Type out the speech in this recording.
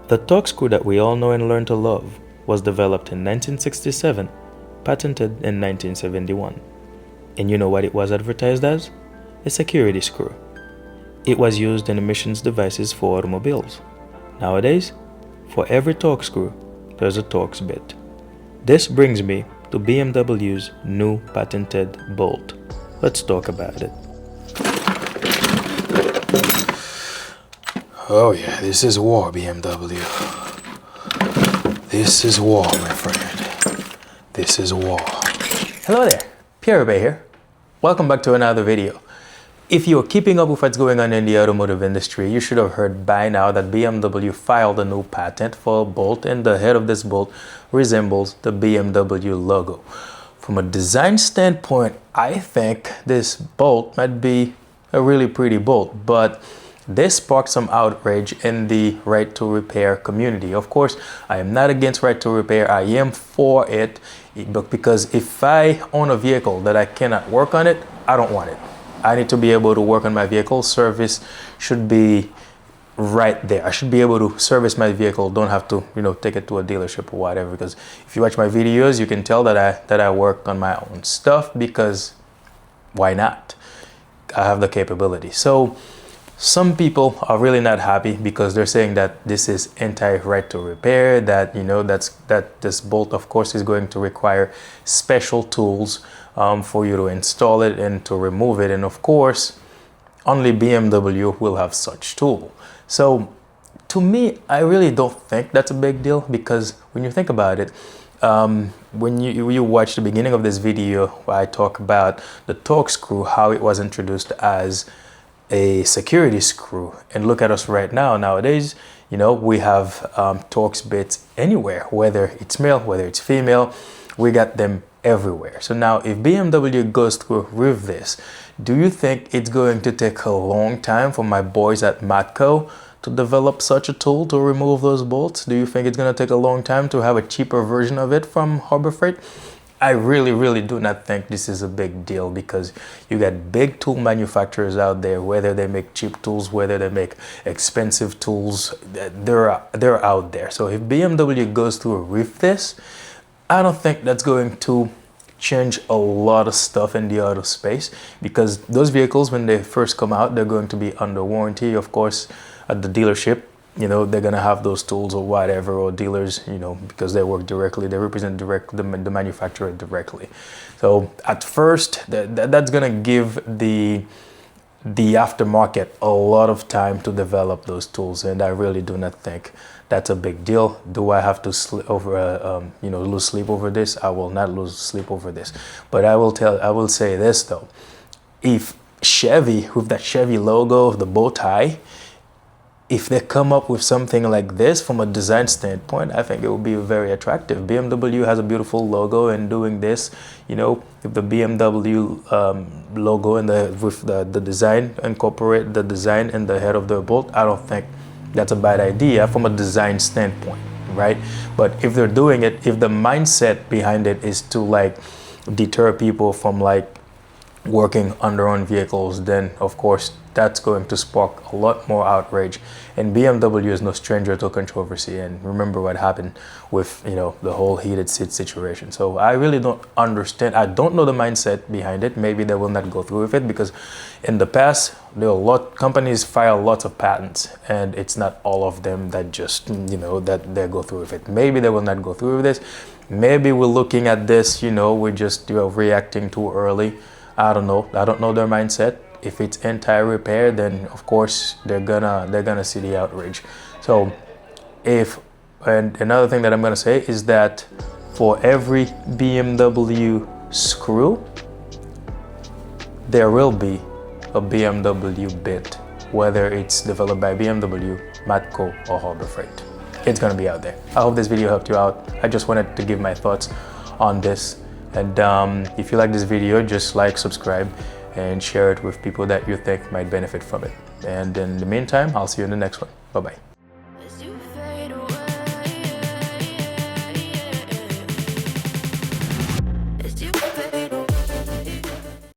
The torque screw that we all know and learn to love was developed in 1967, patented in 1971. And you know what it was advertised as? A security screw. It was used in emissions devices for automobiles. Nowadays, for every torque screw, there's a Torx bit. This brings me to BMW's new patented bolt. Let's talk about it. Oh yeah, this is war, BMW. This is war, my friend. This is war. Hello there, Pierre here. Welcome back to another video. If you're keeping up with what's going on in the automotive industry, you should have heard by now that BMW filed a new patent for a bolt, and the head of this bolt resembles the BMW logo. From a design standpoint, I think this bolt might be a really pretty bolt, but this sparked some outrage in the right to repair community. Of course, I am not against right to repair. I am for it, but because if I own a vehicle that I cannot work on it, I don't want it. I need to be able to work on my vehicle. Service should be right there. I should be able to service my vehicle. Don't have to, take it to a dealership or whatever. Because if you watch my videos, you can tell that I work on my own stuff, because why not? I have the capability. So some people are really not happy because they're saying that this is anti-right to repair, that that this bolt, of course, is going to require special tools for you to install it and to remove it, and of course only BMW will have such tool. So to me, I really don't think that's a big deal, because when you think about it, when you watch the beginning of this video, I talk about the torque screw, how it was introduced as a security screw, and look at us right now. Nowadays, we have Torx bits anywhere, whether it's male, whether it's female, we got them everywhere. So now if BMW goes through with this, do you think it's going to take a long time for my boys at Matco to develop such a tool to remove those bolts? Do you think it's going to take a long time to have a cheaper version of it from Harbor Freight? I really do not think this is a big deal, because you got big tool manufacturers out there, whether they make cheap tools, whether they make expensive tools, they're out there. So if BMW goes through with this, I don't think that's going to change a lot of stuff in the auto space, because those vehicles, when they first come out, they're going to be under warranty, of course, at the dealership. They're gonna have those tools or whatever, or dealers, because they work directly, they represent the manufacturer directly. So at first, that's gonna give the aftermarket a lot of time to develop those tools, and I really do not think that's a big deal. Do I have to lose sleep over this? I will not lose sleep over this, but I will say this though: if Chevy, with that Chevy logo, the bow tie, if they come up with something like this from a design standpoint, I think it will be very attractive. BMW has a beautiful logo, and doing this, with the BMW logo and with the design, incorporate the design in the head of the bolt, I don't think that's a bad idea from a design standpoint, right? But if they're doing it, if the mindset behind it is to deter people from working on their own vehicles, then of course that's going to spark a lot more outrage. And BMW is no stranger to controversy, and remember what happened with the whole heated seat situation. So I really don't understand. I don't know the mindset behind it. Maybe they will not go through with it, because in the past companies file lots of patents, and it's not all of them that just that they go through with it. Maybe they will not go through with this. Maybe we're looking at this, we're just reacting too early. I don't know their mindset. If it's anti-repair, then of course they're gonna see the outrage. So and another thing that I'm gonna say is that for every BMW screw, there will be a BMW bit, whether it's developed by BMW, Matco, or Harbor Freight. It's gonna be out there. I hope this video helped you out. I just wanted to give my thoughts on this. And if you like this video, just subscribe, and share it with people that you think might benefit from it. And in the meantime, I'll see you in the next one. Bye-bye.